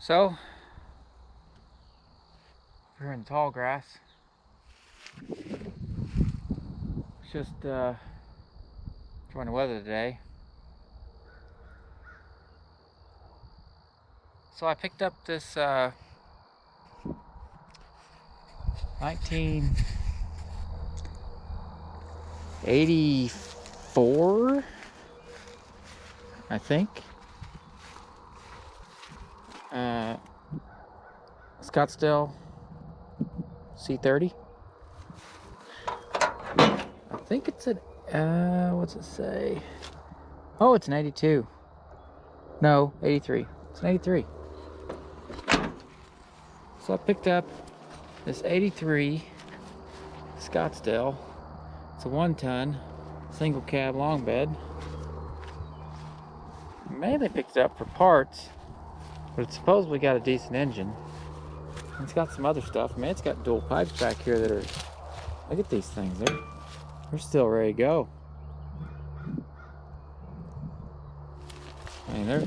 So, we're in the tall grass. It's just enjoying the weather today. So I picked up this 1984, I think, Scottsdale C30. I think it's an, what's it say? Oh, it's an 82. No, 83. It's an 83. So I picked up this 83 Scottsdale. It's a 1-ton single cab long bed. Mainly picked it up for parts, but it's supposedly got a decent engine. It's got some other stuff. Man, it's got dual pipes back here that are, look at these things. They're still ready to go. I mean, I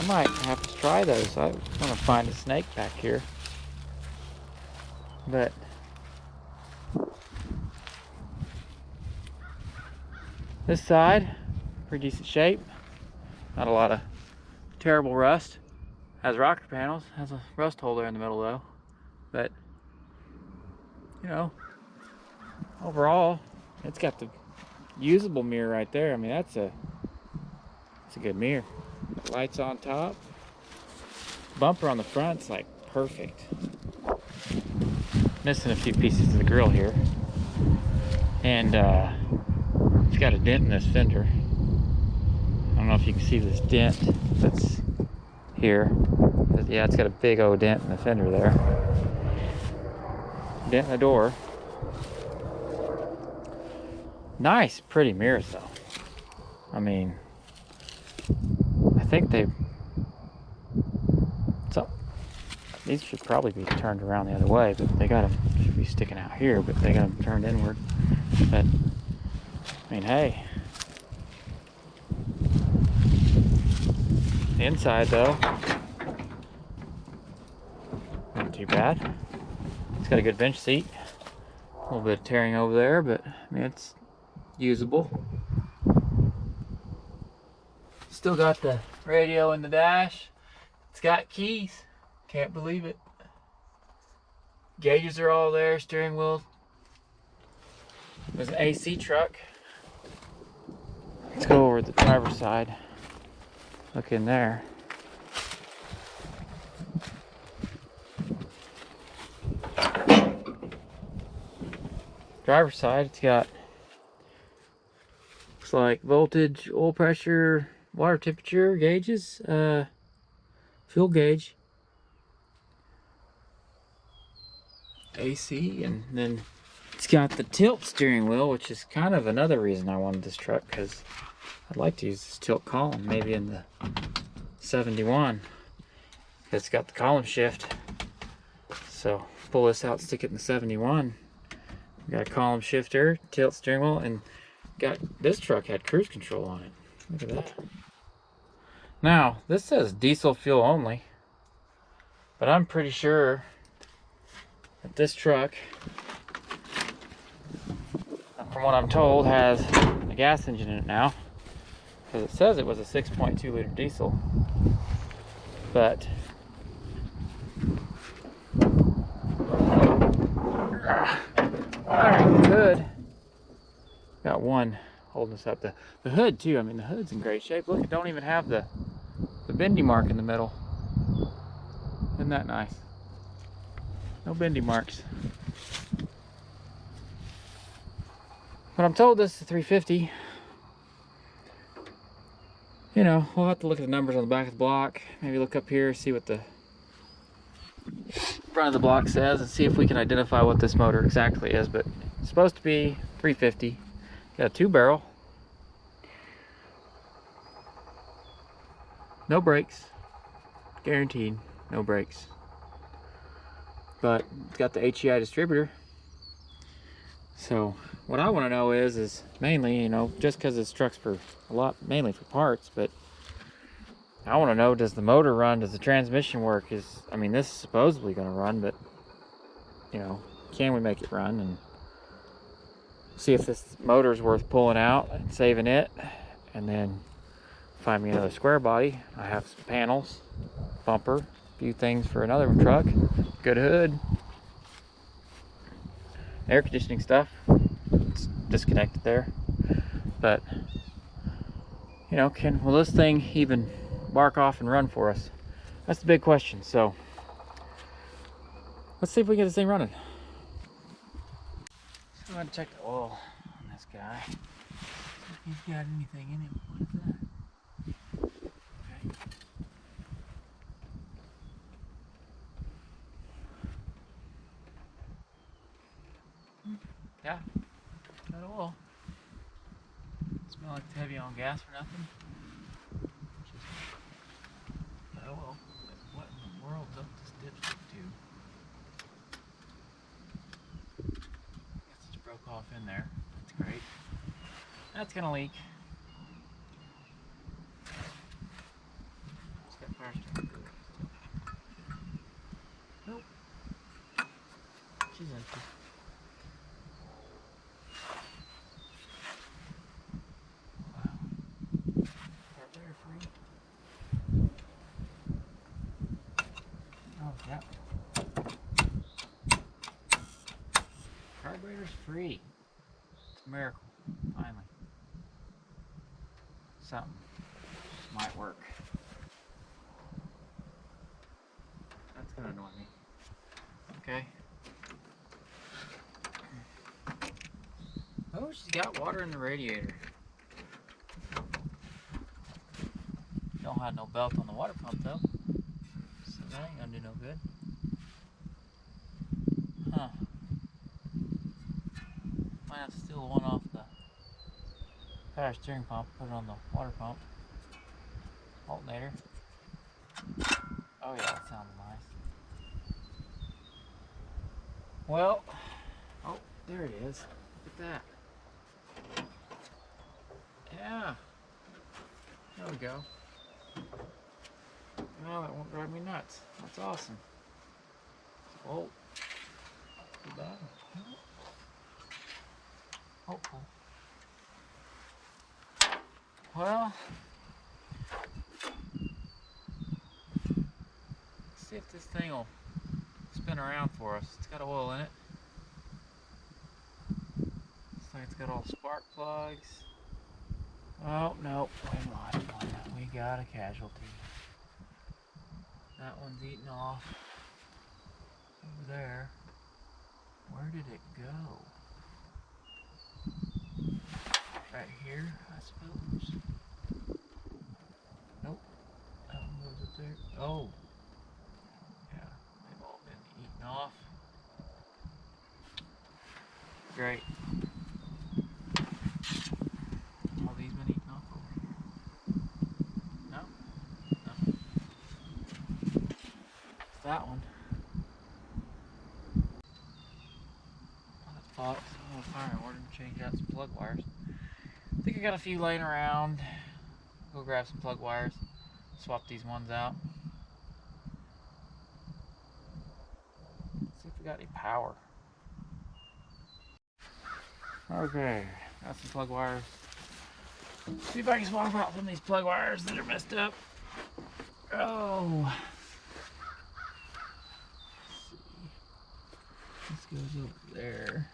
might have to try those. I want to find a snake back here. But this side, pretty decent shape. Not a lot of terrible rust. Has rocker panels. Has a rust hole there in the middle though. But you know, overall, it's got the usable mirror right there. I mean, that's a good mirror. Lights on top. Bumper on the front's like perfect. Missing a few pieces of the grill here. And it's got a dent in this fender. I don't know if you can see this dent that's here. But yeah, it's got a big old dent in the fender there. Dent in the door. Nice, pretty mirrors though. I mean, I think these should probably be turned around the other way, but they got them, should be sticking out here, but they got them turned inward. But I mean, hey, the inside though, not too bad. It's got a good bench seat. A little bit of tearing over there, but I mean, it's usable. Still got the radio in the dash. It's got keys. Can't believe it. Gauges are all there. Steering wheel. There's an AC truck. Let's go over to the driver's side. Look in there. Driver's side, it's got, looks like voltage, oil pressure, water temperature gauges, fuel gauge, AC, and then it's got the tilt steering wheel, which is kind of another reason I wanted this truck, because I'd like to use this tilt column maybe in the 71. It's got the column shift, so pull this out, stick it in the 71. Got a column shifter, tilt steering wheel, and this truck had cruise control on it. Look at that. Now, this says diesel fuel only, but I'm pretty sure that this truck, from what I'm told, has a gas engine in it now, because it says it was a 6.2 liter diesel. But firing hood, got one holding us up. The hood too, I mean, the hood's in great shape. Look, it don't even have the bendy mark in the middle. Isn't that nice? No bendy marks. But I'm told this is a 350. You know, we'll have to look at the numbers on the back of the block. Maybe look up here, see what the front of the block says, and see if we can identify what this motor exactly is. But it's supposed to be 350. Got a 2-barrel. No brakes. Guaranteed, no brakes. But it's got the HEI distributor. So what I want to know is mainly, you know, just because this truck's for mainly for parts, but I want to know, does the motor run? Does the transmission work? I mean, this is supposedly going to run, but, you know, can we make it run? And see if this motor is worth pulling out and saving it. And then find me another square body. I have some panels, bumper, a few things for another truck. Good hood. Air conditioning stuff. It's disconnected there. But, you know, will this thing even bark off and run for us? That's the big question. So let's see if we get this thing running. So I'm going to check the oil on this guy. If he's got anything in him. What is that? Okay. Yeah, got oil. Smell like it's heavy on gas or nothing. Got oil. What in the world's up this dipstick tube? Guess it's broke off in there. That's great. That's gonna leak. It's got fire starter. Nope. She's empty. Yep. Carburetor's free. It's a miracle. Finally. Something might work. That's gonna annoy me. Okay. Oh, she's got water in the radiator. Don't have no belt on the water pump though. That ain't gonna do no good. Huh. Might have to steal one off the power steering pump, put it on the water pump. Alternator. Oh yeah, that sounds nice. Well, oh, there it is. Look at that. Yeah. There we go. Well, that won't drive me nuts. That's awesome. Oh, too bad. Hopeful. Well, let's see if this thing will spin around for us. It's got oil in it. Looks like it's got all spark plugs. Oh, no. We got a casualty. That one's eating off over there. Where did it go? Right here, I suppose. Nope. That one goes up there. Oh. Yeah, they've all been eaten off. Great. All these been eaten off over here. No? No. It's that one. Oh, fire order to change out some plug wires. I think I got a few laying around. Go grab some plug wires. Swap these ones out. Let's see if we got any power. Okay, got some plug wires. See if I can swap out some of these plug wires that are messed up. Oh. Let's see. This goes over there.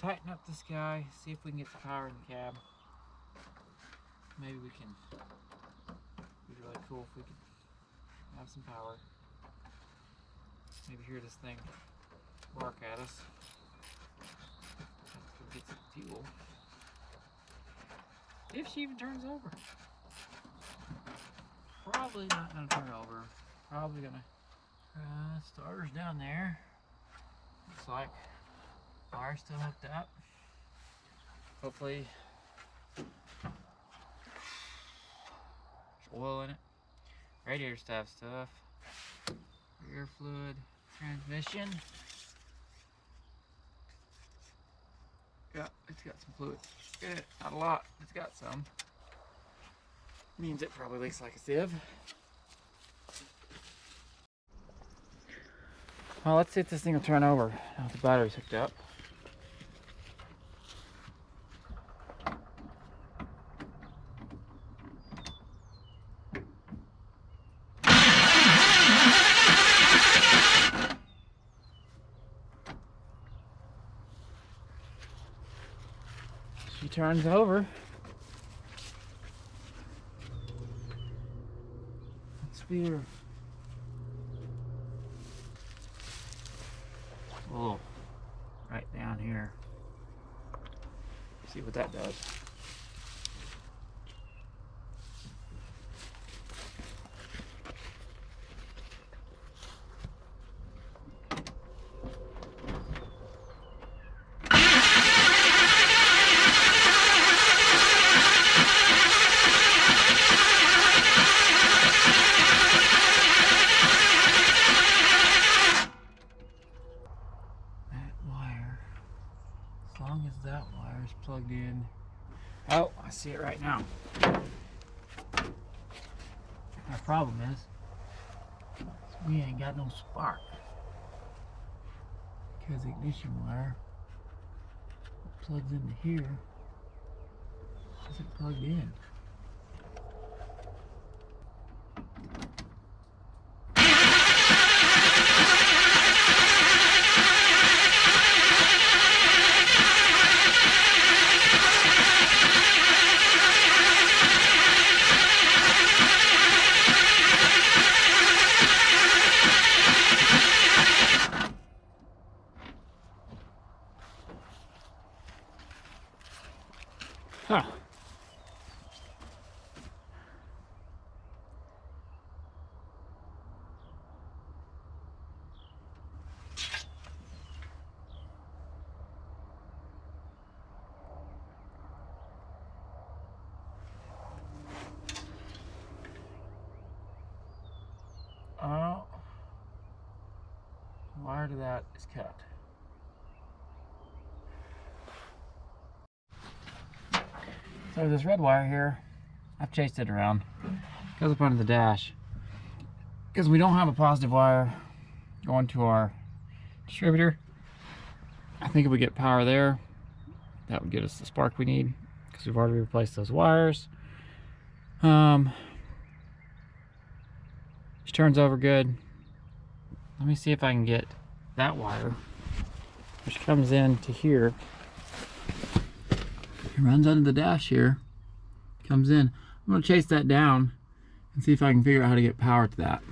tighten up this guy, see if we can get some power in the cab. Maybe we can, it'd be really cool if we could have some power. Maybe hear this thing bark at us. Let's go get some fuel. If she even turns over. Probably not gonna turn over. Probably gonna, starter's down there. Looks like wire's still hooked up. Hopefully there's oil in it. Radiator stuff. Rear fluid, transmission. Yeah, it's got some fluid. Not a lot, it's got some. Means it probably leaks like a sieve. Well, let's see if this thing will turn over now the battery's hooked up. She turns over. Let's be her. Oh, right down here. See what that does. As long as that wire is plugged in. Oh, I see it right now. Our problem is we ain't got no spark because the ignition wire plugs into here isn't plugged in. Huh. Oh, wire to that is cut. So this red wire here, I've chased it around. Goes up under the dash. Because we don't have a positive wire going to our distributor. I think if we get power there, that would get us the spark we need. Because we've already replaced those wires. She turns over good. Let me see if I can get that wire, which comes in to here. It runs under the dash here, comes in. I'm gonna chase that down and see if I can figure out how to get power to that.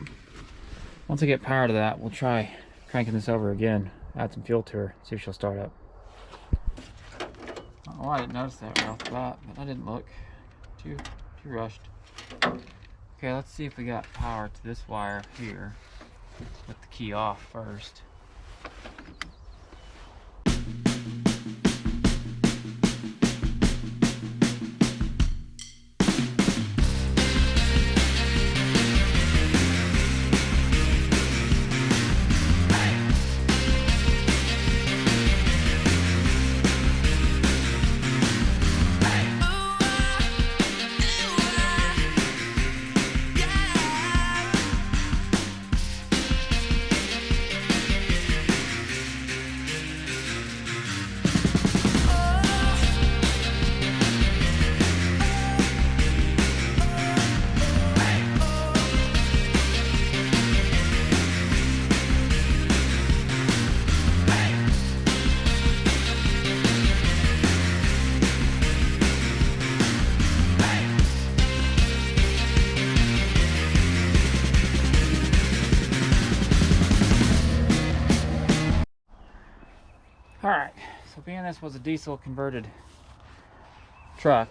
Once I get power to that, we'll try cranking this over again, add some fuel to her, see if she'll start up. Oh, I didn't notice that right off the bat, but I didn't look. Too rushed. Okay, let's see if we got power to this wire here with the key off first. Alright, so being this was a diesel converted truck,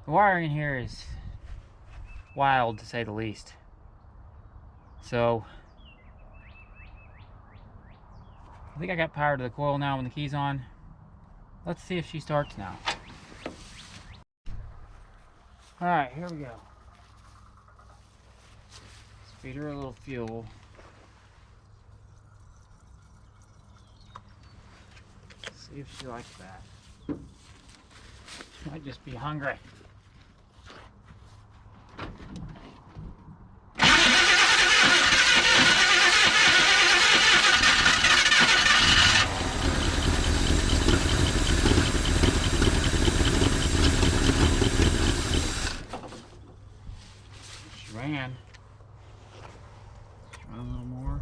the wiring in here is wild to say the least. So I think I got power to the coil now when the key's on. Let's see if she starts now. Alright, here we go. Let's feed her a little fuel. See if she likes that. She might just be hungry. She ran. Let's run a little more.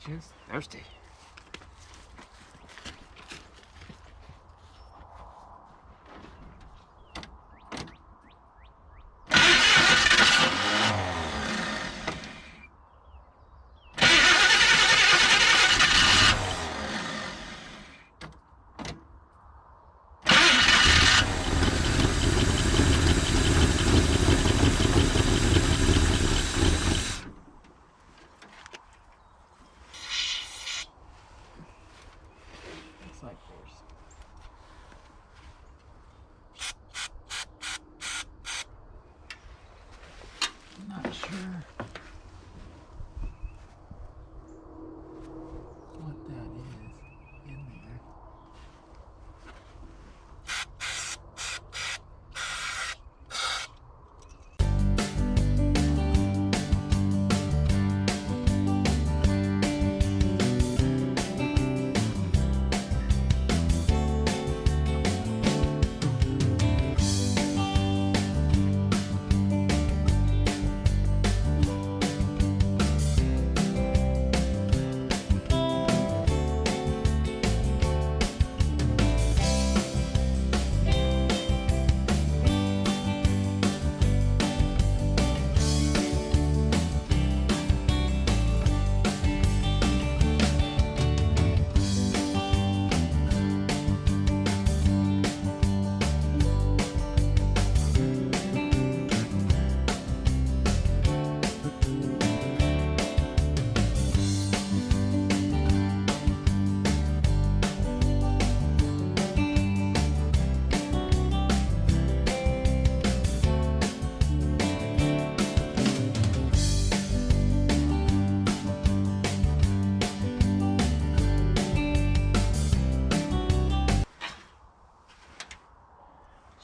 Just thirsty. Like I'm not sure what that is in there.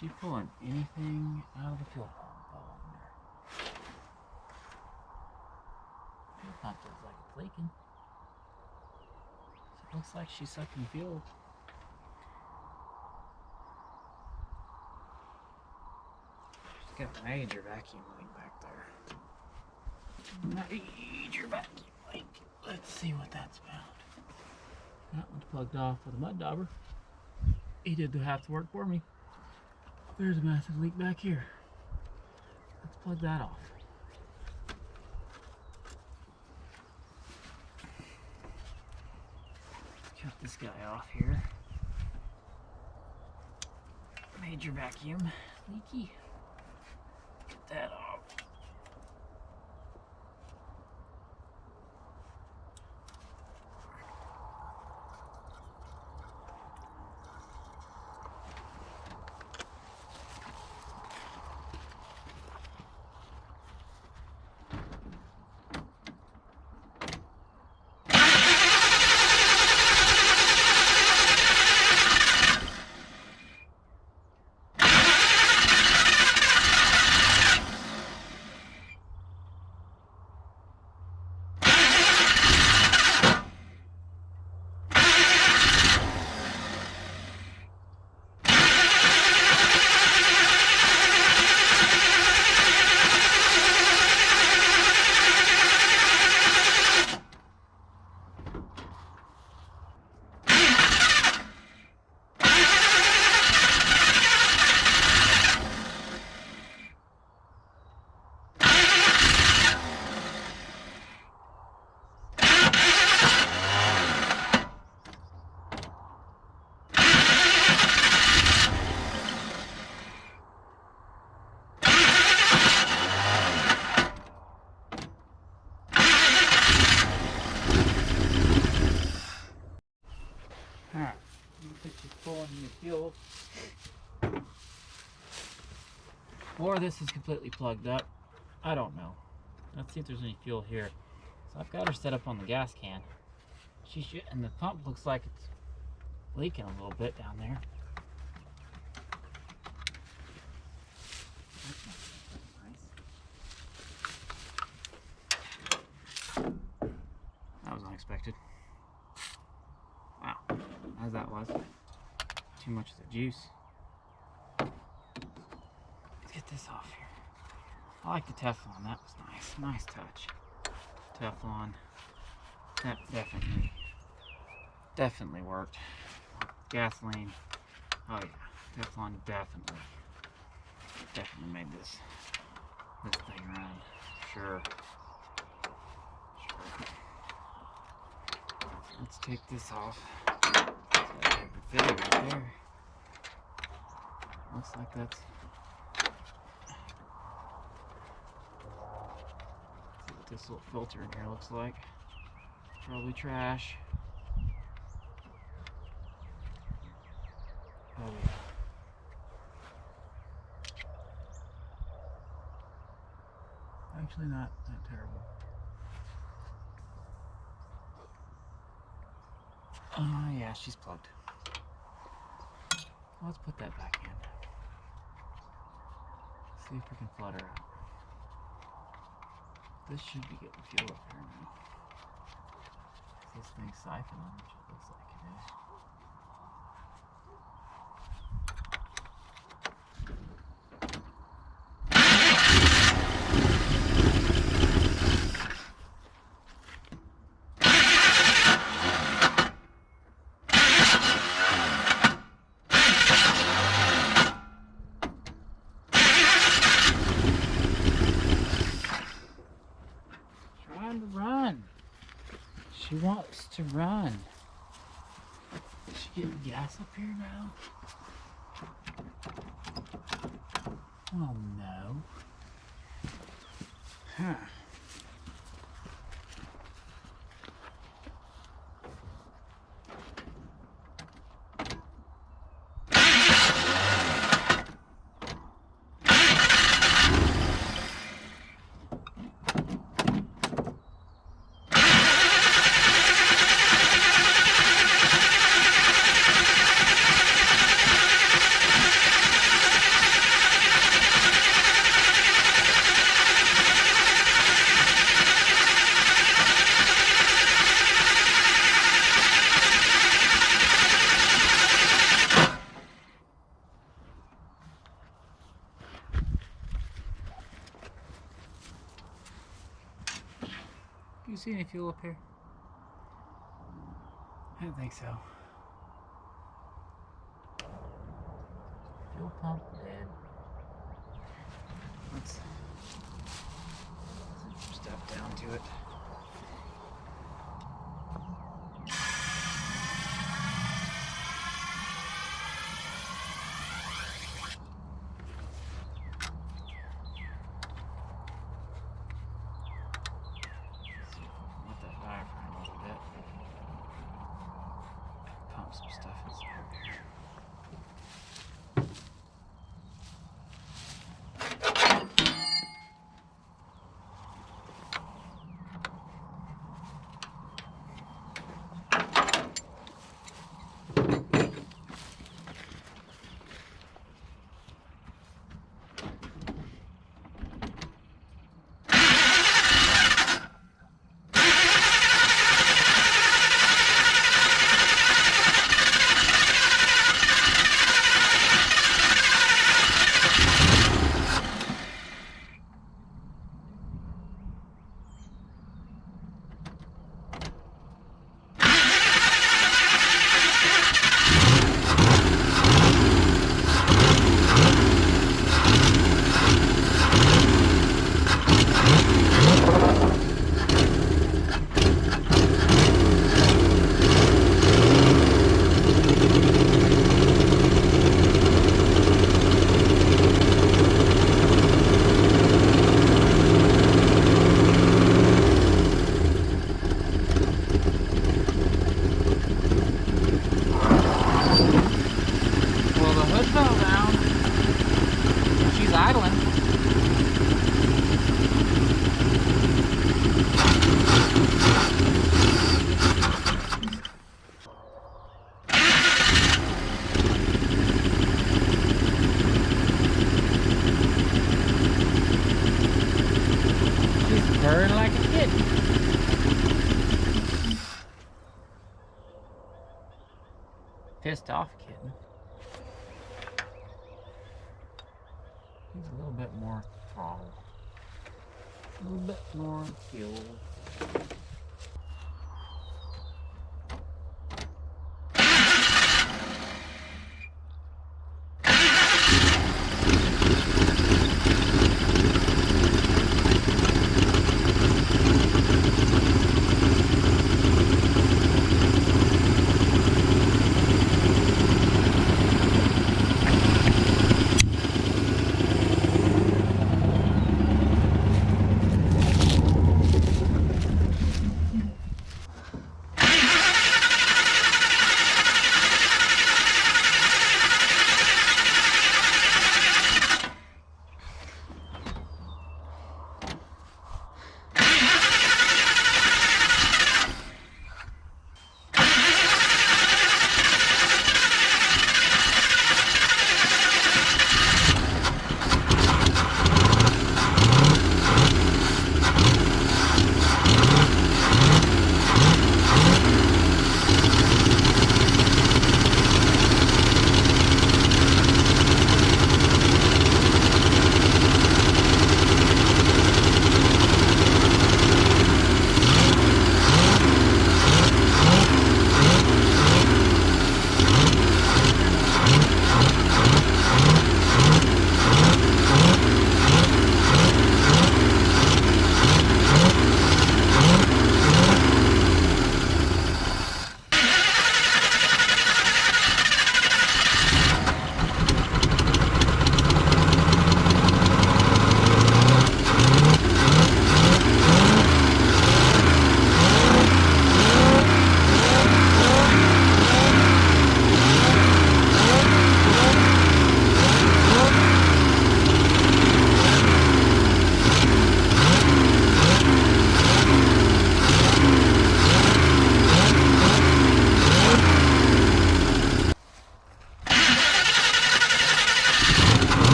She pulling anything out of the fuel pump on there? Fuel pump looks like it's leaking. So it looks like she's sucking fuel. She's got a major vacuum leak back there. Major vacuum leak. Let's see what that's about. That one's plugged off with a mud dauber. He did the half the work for me. There's a massive leak back here. Let's plug that off. Cut this guy off here. Major vacuum leaky. Get that off. Or this is completely plugged up. I don't know. Let's see if there's any fuel here. So I've got her set up on the gas can. She should, and the pump looks like it's leaking a little bit down there. That was unexpected. Wow, as that was. Too much of the juice. Let's get this off here. I like the Teflon, that was nice. Nice touch. Teflon. That definitely worked. Gasoline. Oh yeah, Teflon definitely made this thing run. Sure. Let's take this off. That's a video right there. Looks like that's. See what this little filter in here looks like. Probably trash. Oh yeah. Actually not terrible. Yeah, she's plugged. Let's put that back in. See if we can flood her out. This should be getting fuel up here now. This thing's siphoning, which it looks like it is. Trying to run. She wants to run. Is she getting gas up here now? Oh no. Huh. Do you see any fuel up here? I don't think so. Fuel pump dead. Let's put some stuff down to it. Some stuff inside there. purring like a kitten. Pissed off kitten. Needs a little bit more throttle. A little bit more fuel.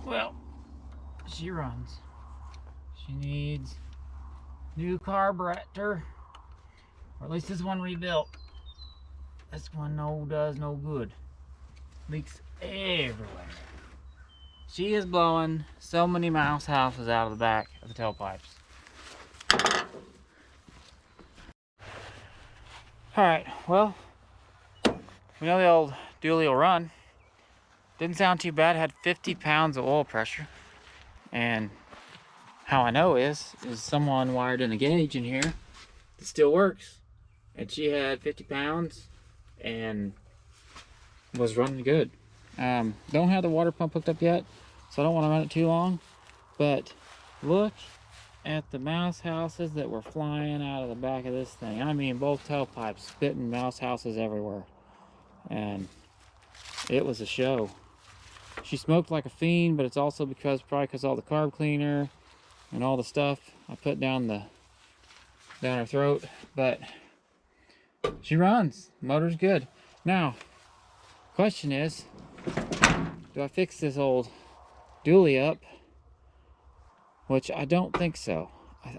Well, she runs. She needs new carburetor, or at least this one rebuilt. This one does no good. Leaks everywhere. She is blowing so many mouse houses out of the back of the tailpipes. Alright, well, we know the old dually will run. Didn't sound too bad, had 50 pounds of oil pressure. And how I know is someone wired in a gauge in here that still works. And she had 50 pounds and was running good. Don't have the water pump hooked up yet, so I don't want to run it too long. But look at the mouse houses that were flying out of the back of this thing. I mean, both tailpipes spitting mouse houses everywhere. And it was a show. she smoked like a fiend, but it's also probably because all the carb cleaner and all the stuff I put down her throat. But she runs. Motor's good. Now, question is, do I fix this old dually up? Which I don't think so.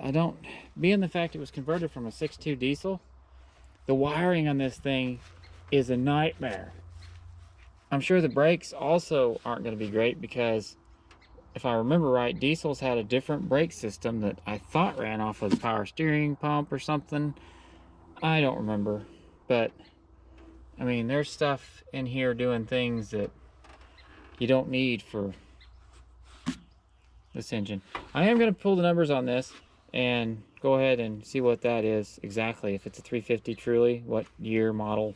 I don't, being the fact it was converted from a 6.2 diesel, the wiring on this thing is a nightmare. I'm sure the brakes also aren't going to be great, because if I remember right, diesels had a different brake system that I thought ran off of the power steering pump or something. I don't remember. But, I mean, there's stuff in here doing things that you don't need for this engine. I am going to pull the numbers on this and go ahead and see what that is exactly. If it's a 350 truly, what year, model,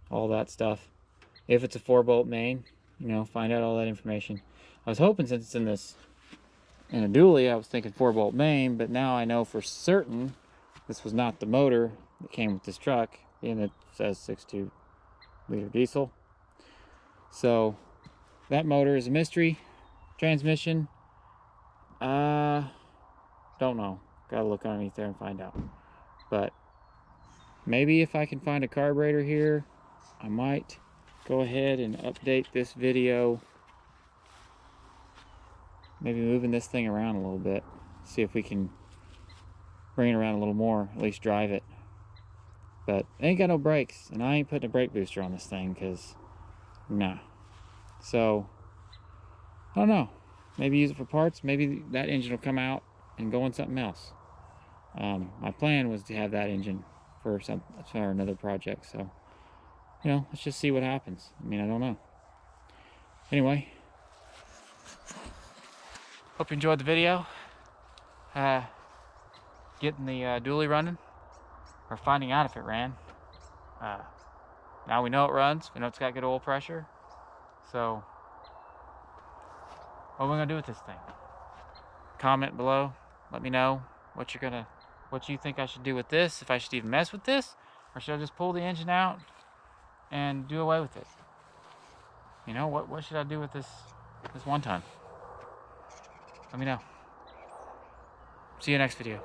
all that stuff. If it's a 4-bolt main, you know, find out all that information. I was hoping, since it's in a dually, I was thinking 4-bolt main, but now I know for certain this was not the motor that came with this truck, being it says 6.2 liter diesel. So that motor is a mystery. Transmission, don't know. Gotta look underneath there and find out. But maybe if I can find a carburetor here, I might go ahead and update this video. Maybe moving this thing around a little bit. See if we can bring it around a little more, at least drive it. But it ain't got no brakes, and I ain't putting a brake booster on this thing, because nah. So I don't know. Maybe use it for parts. Maybe that engine will come out and go on something else. My plan was to have that engine for another project. So, you know, let's just see what happens. I mean, I don't know. Anyway, hope you enjoyed the video. Getting the dually running, or finding out if it ran. Now we know it runs. We know it's got good oil pressure. So, what are we gonna do with this thing? Comment below. Let me know what you think I should do with this. If I should even mess with this, or should I just pull the engine out and do away with it? You know, what should I do with this one ton? Let me know. See you next video.